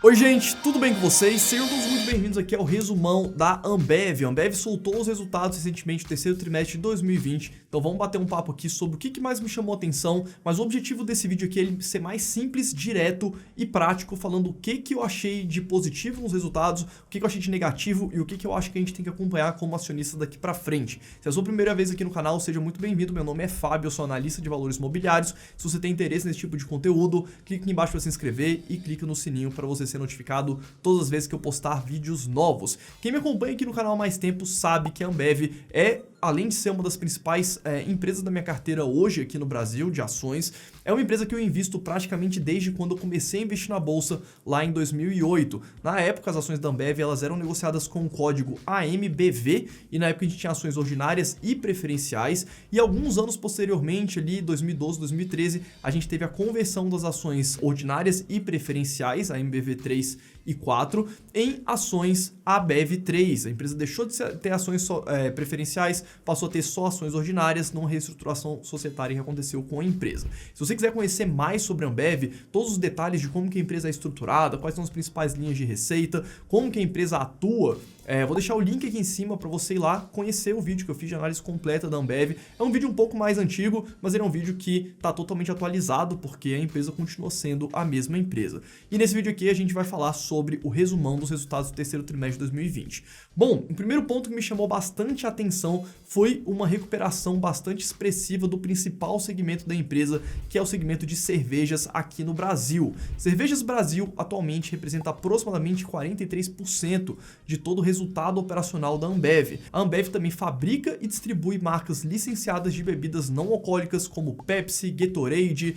Oi gente, tudo bem com vocês? Sejam todos muito bem-vindos aqui ao resumão da Ambev. A Ambev soltou os resultados recentemente do terceiro trimestre de 2020, então vamos bater um papo aqui sobre o que mais me chamou a atenção, mas o objetivo desse vídeo aqui é ele ser mais simples, direto e prático, falando o que eu achei de positivo nos resultados, o que eu achei de negativo e o que eu acho que a gente tem que acompanhar como acionista daqui pra frente. Se é a sua primeira vez aqui no canal, seja muito bem-vindo. Meu nome é Fábio, eu sou analista de valores imobiliários. Se você tem interesse nesse tipo de conteúdo, clique aqui embaixo para se inscrever e clique no sininho para você ser notificado todas as vezes que eu postar vídeos novos. Quem me acompanha aqui no canal há mais tempo sabe que a Ambev é, além de ser uma das principais empresas da minha carteira hoje aqui no Brasil, de ações, é uma empresa que eu invisto praticamente desde quando eu comecei a investir na bolsa lá em 2008. Na época, as ações da Ambev elas eram negociadas com o código AMBV e na época a gente tinha ações ordinárias e preferenciais, e alguns anos posteriormente, ali 2012, 2013, a gente teve a conversão das ações ordinárias e preferenciais, a AMBV3 e 4, em ações ABEV3. A empresa deixou de ter ações preferenciais, passou a ter só ações ordinárias numa reestruturação societária que aconteceu com a empresa. Se você quiser conhecer mais sobre a Ambev, todos os detalhes de como que a empresa é estruturada, quais são as principais linhas de receita, como que a empresa atua, vou deixar o link aqui em cima para você ir lá conhecer o vídeo que eu fiz de análise completa da Ambev. É um vídeo um pouco mais antigo, mas ele é um vídeo que está totalmente atualizado porque a empresa continua sendo a mesma empresa. E nesse vídeo aqui a gente vai falar sobre o resumão dos resultados do terceiro trimestre de 2020. Bom, o primeiro ponto que me chamou bastante a atenção foi uma recuperação bastante expressiva do principal segmento da empresa, que é o segmento de cervejas aqui no Brasil. Cervejas Brasil atualmente representa aproximadamente 43% de todo o resultado operacional da Ambev. A Ambev também fabrica e distribui marcas licenciadas de bebidas não alcoólicas como Pepsi, Gatorade,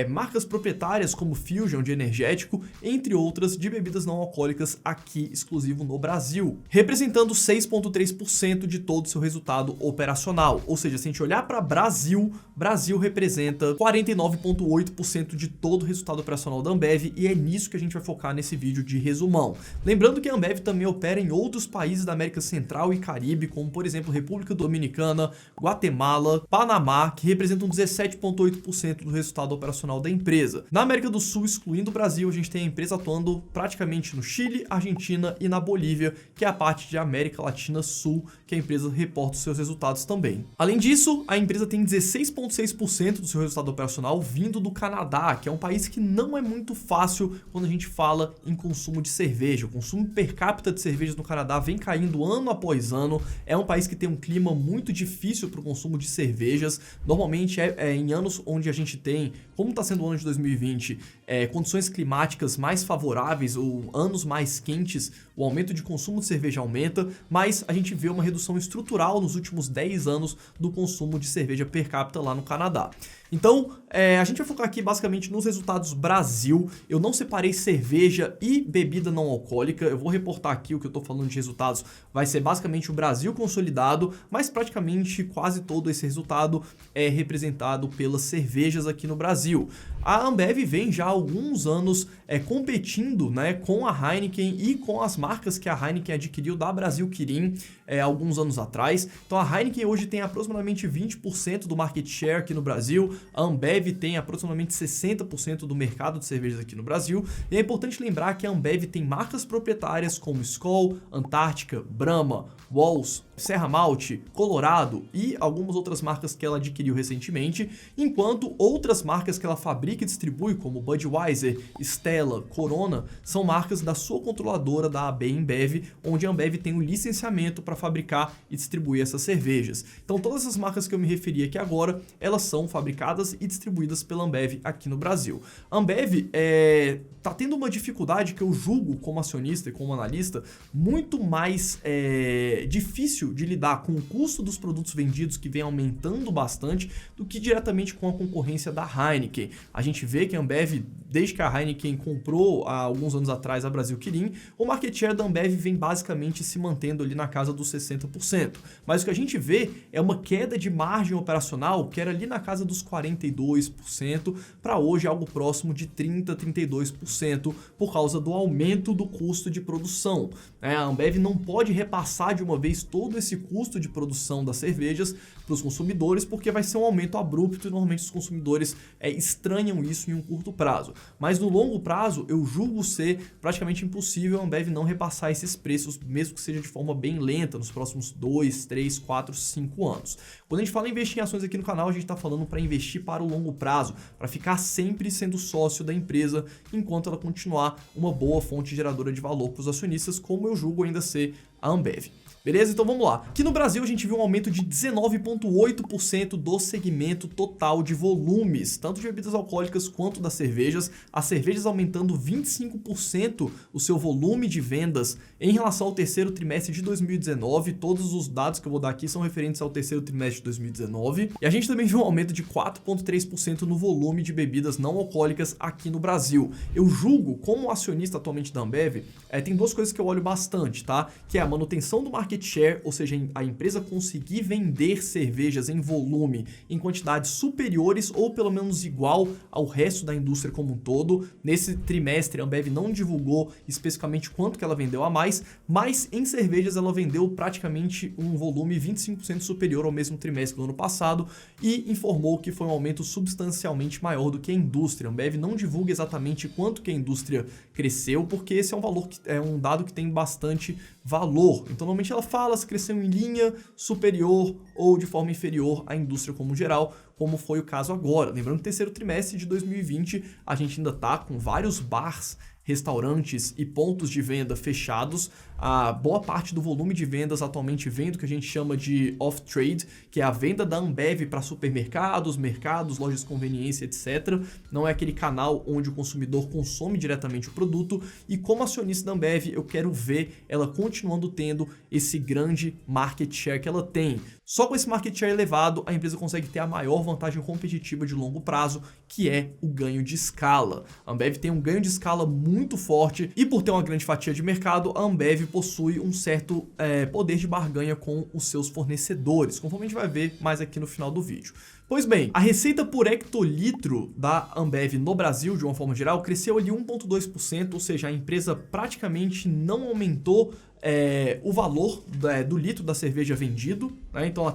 marcas proprietárias como Fusion de energético, entre outras de bebidas não alcoólicas aqui exclusivo no Brasil, representando 6,3% de todo o seu resultado operacional. Ou seja, se a gente olhar para Brasil representa 49,8% de todo o resultado operacional da Ambev, e é nisso que a gente vai focar nesse vídeo de resumão. Lembrando que a Ambev também opera em outros países da América Central e Caribe, como por exemplo República Dominicana, Guatemala, Panamá, que representam 17,8% do resultado operacional da empresa. Na América do Sul, excluindo o Brasil, a gente tem a empresa atuando praticamente no Chile, Argentina e na Bolívia, que é a parte de América Latina Sul, que a empresa reporta os seus resultados também. Além disso, a empresa tem 16,6% do seu resultado operacional vindo do Canadá, que é um país que não é muito fácil quando a gente fala em consumo de cerveja. O consumo per capita de cervejas no Canadá vem caindo ano após ano. É um país que tem um clima muito difícil para o consumo de cervejas. Normalmente em anos onde a gente tem, como está sendo o ano de 2020, condições climáticas mais favoráveis ou anos mais quentes, o aumento de consumo de cerveja aumenta, mas a gente vê uma redução estrutural nos últimos 10 anos do consumo de cerveja per capita lá no Canadá. Então, a gente vai focar aqui basicamente nos resultados Brasil. Eu não separei cerveja e bebida não alcoólica. Eu vou reportar aqui o que eu estou falando de resultados. Vai ser basicamente o Brasil consolidado, mas praticamente quase todo esse resultado é representado pelas cervejas aqui no Brasil. A Ambev vem já há alguns anos competindo, né, com a Heineken e com as marcas que a Heineken adquiriu da Brasil Kirin alguns anos atrás. Então a Heineken hoje tem aproximadamente 20% do market share aqui no Brasil. A Ambev tem aproximadamente 60% do mercado de cervejas aqui no Brasil. E é importante lembrar que a Ambev tem marcas proprietárias como Skol, Antártica, Brahma, Walls, Serra Malte, Colorado e algumas outras marcas que ela adquiriu recentemente, enquanto outras marcas que ela fabrica e distribui, como Budweiser, Stella, Corona, são marcas da sua controladora, da AB InBev, onde a Ambev tem o licenciamento para fabricar e distribuir essas cervejas. Então todas essas marcas que eu me referi aqui agora, elas são fabricadas e distribuídas pela Ambev aqui no Brasil. A Ambev está tendo uma dificuldade que eu julgo como acionista e como analista muito mais difícil de lidar com o custo dos produtos vendidos, que vem aumentando bastante, do que diretamente com a concorrência da Heineken. A gente vê que a Ambev, desde que a Heineken comprou há alguns anos atrás a Brasil Kirin, o market share da Ambev vem basicamente se mantendo ali na casa dos 60%. Mas o que a gente vê é uma queda de margem operacional que era ali na casa dos 42% para hoje algo próximo de 30%, 32% por causa do aumento do custo de produção. A Ambev não pode repassar de uma vez todo esse custo de produção das cervejas para os consumidores, porque vai ser um aumento abrupto e normalmente os consumidores estranham isso em um curto prazo. Mas no longo prazo, eu julgo ser praticamente impossível a Ambev não repassar esses preços, mesmo que seja de forma bem lenta, nos próximos 2, 3, 4, 5 anos. Quando a gente fala em investir em ações aqui no canal, a gente está falando para investir para o longo prazo, para ficar sempre sendo sócio da empresa, enquanto ela continuar uma boa fonte geradora de valor para os acionistas, como eu julgo ainda ser a Ambev. Beleza? Então vamos lá. Aqui no Brasil a gente viu um aumento de 19,8% do segmento total de volumes, tanto de bebidas alcoólicas quanto das cervejas. As cervejas aumentando 25% o seu volume de vendas em relação ao terceiro trimestre de 2019. Todos os dados que eu vou dar aqui são referentes ao terceiro trimestre de 2019. E a gente também viu um aumento de 4,3% no volume de bebidas não alcoólicas aqui no Brasil. Eu julgo, como acionista atualmente da Ambev, tem duas coisas que eu olho bastante, tá? Que é a manutenção do market share, ou seja, a empresa conseguir vender cervejas em volume em quantidades superiores ou pelo menos igual ao resto da indústria como um todo. Nesse trimestre, a Ambev não divulgou especificamente quanto que ela vendeu a mais, mas em cervejas ela vendeu praticamente um volume 25% superior ao mesmo trimestre do ano passado e informou que foi um aumento substancialmente maior do que a indústria. A Ambev não divulga exatamente quanto que a indústria cresceu, porque esse é um valor um dado que tem bastante valor. Então, normalmente ela fala se cresceu em linha superior ou de forma inferior à indústria como geral, como foi o caso agora. Lembrando que no terceiro trimestre de 2020 a gente ainda está com vários bars, restaurantes e pontos de venda fechados. A boa parte do volume de vendas atualmente vem do que a gente chama de off-trade, que é a venda da Ambev para supermercados, mercados, lojas de conveniência, etc. Não é aquele canal onde o consumidor consome diretamente o produto. E como acionista da Ambev, eu quero ver ela continuando tendo esse grande market share que ela tem. Só com esse market share elevado, a empresa consegue ter a maior vantagem competitiva de longo prazo, que é o ganho de escala. A Ambev tem um ganho de escala muito forte e por ter uma grande fatia de mercado, a Ambev possui um certo poder de barganha com os seus fornecedores, conforme a gente vai ver mais aqui no final do vídeo. Pois bem, a receita por hectolitro da Ambev no Brasil, de uma forma geral, cresceu ali 1,2%, ou seja, a empresa praticamente não aumentou o valor do litro da cerveja vendido, né? Então ela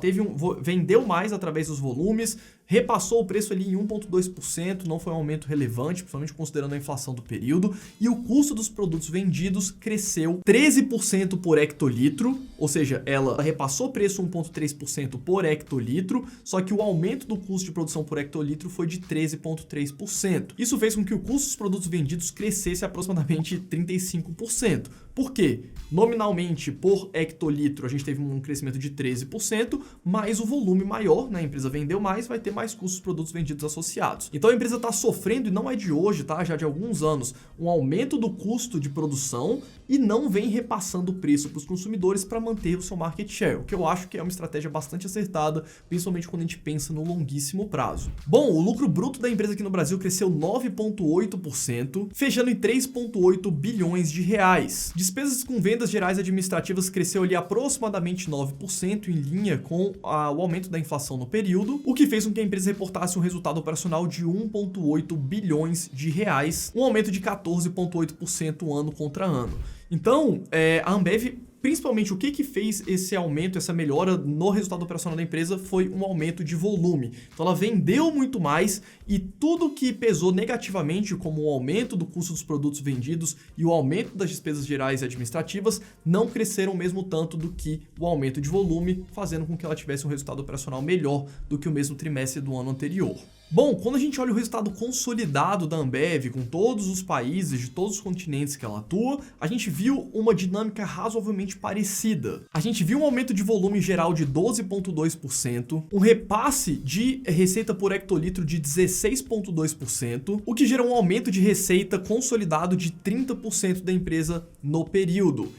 vendeu mais através dos volumes, repassou o preço ali em 1,2%, não foi um aumento relevante, principalmente considerando a inflação do período, e o custo dos produtos vendidos cresceu 13% por hectolitro, ou seja, ela repassou o preço 1,3% por hectolitro, só que o aumento do custo de produção por hectolitro foi de 13,3%. Isso fez com que o custo dos produtos vendidos crescesse aproximadamente 35%. Por quê? Nominalmente, por hectolitro, a gente teve um crescimento de 13%, mas o volume maior, né? A empresa vendeu mais, vai ter mais custos dos produtos vendidos associados. Então a empresa está sofrendo, e não é de hoje, tá? Já de alguns anos, um aumento do custo de produção e não vem repassando o preço para os consumidores para manter o seu market share, o que eu acho que é uma estratégia bastante acertada, principalmente quando a gente pensa no longuíssimo prazo. Bom, o lucro bruto da empresa aqui no Brasil cresceu 9,8%, fechando em 3,8 bilhões de reais. Despesas com vendas gerais administrativas cresceu ali aproximadamente 9%, em linha com o aumento da inflação no período, o que fez com que a empresa reportasse um resultado operacional de 1,8 bilhões de reais, um aumento de 14,8% ano contra ano. Então, a Ambev, principalmente o que fez esse aumento, essa melhora no resultado operacional da empresa foi um aumento de volume. Então ela vendeu muito mais e tudo que pesou negativamente, como o aumento do custo dos produtos vendidos e o aumento das despesas gerais e administrativas, não cresceram mesmo tanto do que o aumento de volume, fazendo com que ela tivesse um resultado operacional melhor do que o mesmo trimestre do ano anterior. Bom, quando a gente olha o resultado consolidado da Ambev, com todos os países de todos os continentes que ela atua, a gente viu uma dinâmica razoavelmente parecida. A gente viu um aumento de volume geral de 12,2%, um repasse de receita por hectolitro de 16,2%, o que gerou um aumento de receita consolidado de 30% da empresa no período.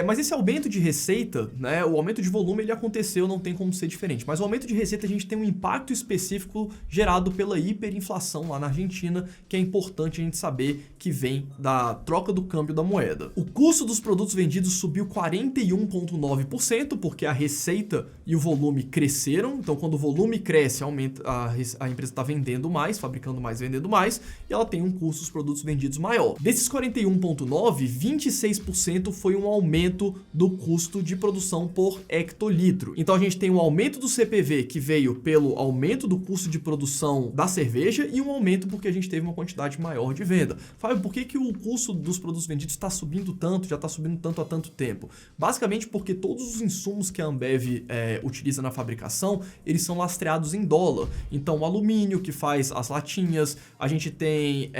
Mas esse aumento de receita, né, o aumento de volume, ele aconteceu, não tem como ser diferente. Mas o aumento de receita, a gente tem um impacto específico gerado pela hiperinflação lá na Argentina, que é importante a gente saber que vem da troca do câmbio da moeda. O custo dos produtos vendidos subiu 41,9%, porque a receita e o volume cresceram. Então, quando o volume cresce, aumenta, a empresa está vendendo mais, fabricando mais, vendendo mais, e ela tem um custo dos produtos vendidos maior. Desses 41,9%, 26% foi um aumento do custo de produção por hectolitro. Então a gente tem um aumento do CPV que veio pelo aumento do custo de produção da cerveja e um aumento porque a gente teve uma quantidade maior de venda. Fábio, por que o custo dos produtos vendidos está subindo tanto, já está subindo tanto há tanto tempo? Basicamente porque todos os insumos que a Ambev utiliza na fabricação, eles são lastreados em dólar. Então o alumínio que faz as latinhas, a gente tem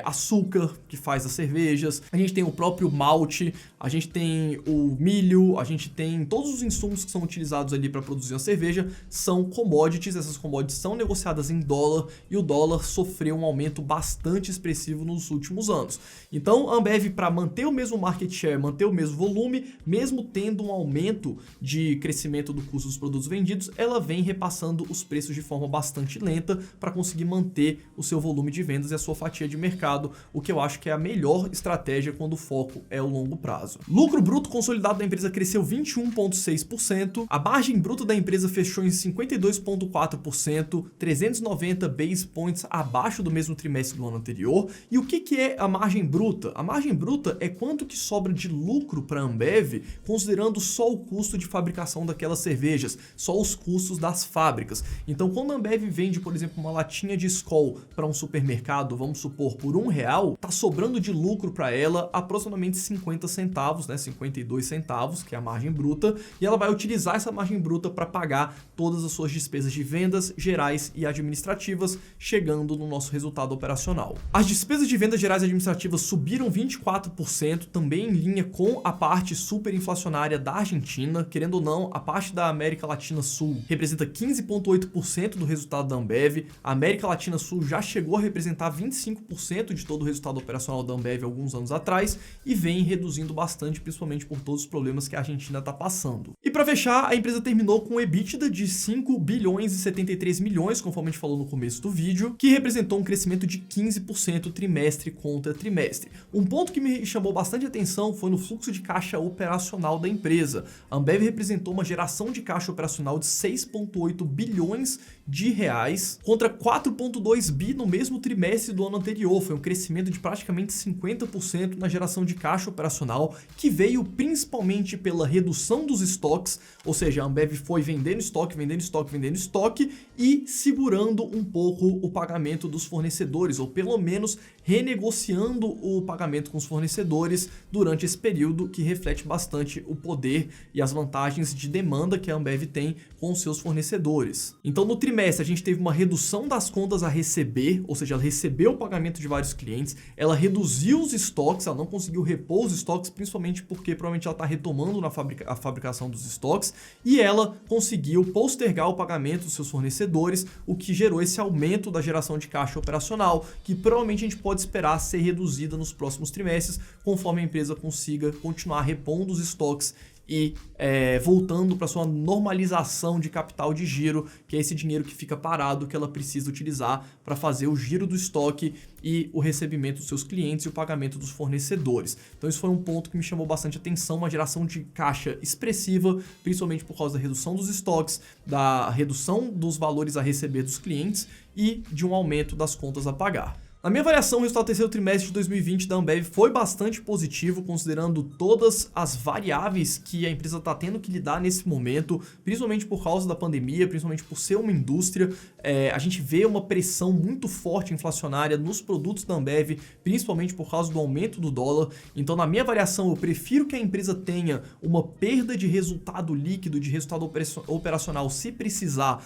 açúcar que faz as cervejas, a gente tem o próprio malte, a gente tem o milho, a gente tem todos os insumos que são utilizados ali para produzir a cerveja, são commodities, essas commodities são negociadas em dólar e o dólar sofreu um aumento bastante expressivo nos últimos anos. Então a Ambev, para manter o mesmo market share, manter o mesmo volume, mesmo tendo um aumento de crescimento do custo dos produtos vendidos, ela vem repassando os preços de forma bastante lenta para conseguir manter o seu volume de vendas e a sua fatia de mercado, o que eu acho que é a melhor estratégia quando o foco é o longo prazo. Lucro bruto consolidado da empresa cresceu 21,6%, a margem bruta da empresa fechou em 52,4%, 390 base points abaixo do mesmo trimestre do ano anterior. E o que é a margem bruta? A margem bruta é quanto que sobra de lucro para a Ambev, considerando só o custo de fabricação daquelas cervejas, só os custos das fábricas. Então, quando a Ambev vende, por exemplo, uma latinha de Skol para um supermercado, vamos supor, por R$1, tá sobrando de lucro para ela aproximadamente 50 centavos, né, 52 centavos, que é a margem bruta, e ela vai utilizar essa margem bruta para pagar todas as suas despesas de vendas gerais e administrativas, chegando no nosso resultado operacional. As despesas de vendas gerais e administrativas subiram 24%, também em linha com a parte superinflacionária da Argentina. Querendo ou não, a parte da América Latina Sul representa 15,8% do resultado da Ambev. A América Latina Sul já chegou a representar 25% de todo o resultado operacional da Ambev alguns anos atrás e vem reduzindo bastante, principalmente por todos os problemas que a Argentina está passando. E para fechar, a empresa terminou com um EBITDA de 5 bilhões e 73 milhões, conforme a gente falou no começo do vídeo, que representou um crescimento de 15% trimestre contra trimestre. Um ponto que me chamou bastante atenção foi no fluxo de caixa operacional da empresa. A Ambev representou uma geração de caixa operacional de 6,8 bilhões de reais contra 4,2 bi no mesmo trimestre do ano anterior. Foi um crescimento de praticamente 50% na geração de caixa operacional, que veio principalmente pela redução dos estoques, ou seja, a Ambev foi vendendo estoque e segurando um pouco o pagamento dos fornecedores, ou pelo menos renegociando o pagamento com os fornecedores durante esse período, que reflete bastante o poder e as vantagens de demanda que a Ambev tem com os seus fornecedores. Então, no trimestre, a gente teve uma redução das contas a receber, ou seja, ela recebeu o pagamento de vários clientes, ela reduziu os estoques, ela não conseguiu repor os estoques, principalmente porque provavelmente ela está retomando a fabricação dos estoques, e ela conseguiu postergar o pagamento dos seus fornecedores, o que gerou esse aumento da geração de caixa operacional, que provavelmente a gente pode esperar ser reduzida nos próximos trimestres, conforme a empresa consiga continuar repondo os estoques e voltando para sua normalização de capital de giro, que é esse dinheiro que fica parado que ela precisa utilizar para fazer o giro do estoque e o recebimento dos seus clientes e o pagamento dos fornecedores. Então isso foi um ponto que me chamou bastante atenção, uma geração de caixa expressiva, principalmente por causa da redução dos estoques, da redução dos valores a receber dos clientes e de um aumento das contas a pagar. Na minha avaliação, o resultado do terceiro trimestre de 2020 da Ambev foi bastante positivo, considerando todas as variáveis que a empresa está tendo que lidar nesse momento, principalmente por causa da pandemia, principalmente por ser uma indústria. A gente vê uma pressão muito forte inflacionária nos produtos da Ambev, principalmente por causa do aumento do dólar. Então, na minha avaliação, eu prefiro que a empresa tenha uma perda de resultado líquido, de resultado operacional, se precisar,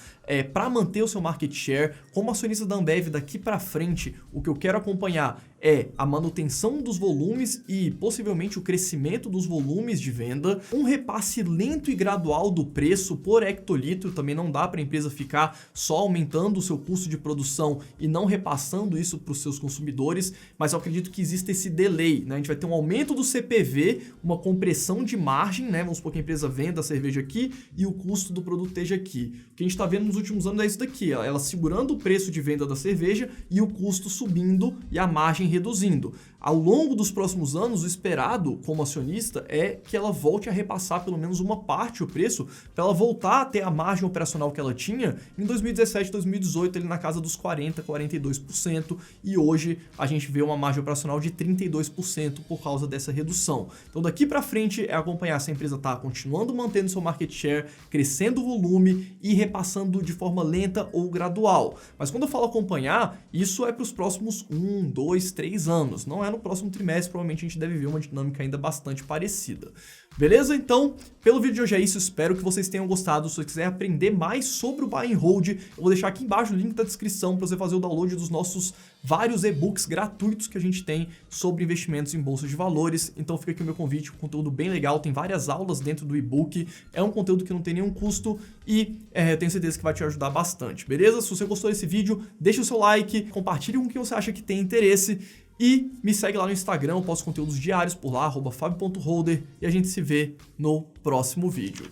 para manter o seu market share. Como acionista da Ambev, daqui para frente, o que eu quero acompanhar é a manutenção dos volumes e possivelmente o crescimento dos volumes de venda, um repasse lento e gradual do preço por hectolitro, também não dá para a empresa ficar só aumentando o seu custo de produção e não repassando isso para os seus consumidores, mas eu acredito que existe esse delay, né? A gente vai ter um aumento do CPV, uma compressão de margem, né? Vamos supor que a empresa venda a cerveja aqui e o custo do produto esteja aqui. O que a gente está vendo nos últimos anos é isso daqui, ela segurando o preço de venda da cerveja e o custo subindo e a margem reduzindo. Ao longo dos próximos anos, o esperado como acionista é que ela volte a repassar pelo menos uma parte do preço para ela voltar a ter a margem operacional que ela tinha em 2017, 2018, ali na casa dos 40%, 42%, e hoje a gente vê uma margem operacional de 32% por causa dessa redução. Então daqui para frente é acompanhar se a empresa está continuando mantendo seu market share, crescendo o volume e repassando de forma lenta ou gradual. Mas quando eu falo acompanhar, isso é para os próximos 1, 2, 3 anos, não é no próximo trimestre, provavelmente a gente deve ver uma dinâmica ainda bastante parecida. Beleza? Então, pelo vídeo de hoje é isso, espero que vocês tenham gostado. Se você quiser aprender mais sobre o Buy and Hold, eu vou deixar aqui embaixo o link da descrição para você fazer o download dos nossos vários e-books gratuitos que a gente tem sobre investimentos em bolsa de valores. Então fica aqui o meu convite, um conteúdo bem legal, tem várias aulas dentro do e-book, é um conteúdo que não tem nenhum custo e eu tenho certeza que vai te ajudar bastante, beleza? Se você gostou desse vídeo, deixa o seu like, compartilhe com quem você acha que tem interesse e me segue lá no Instagram, eu posto conteúdos diários por lá, @fabio.holder, e a gente se vê no próximo vídeo.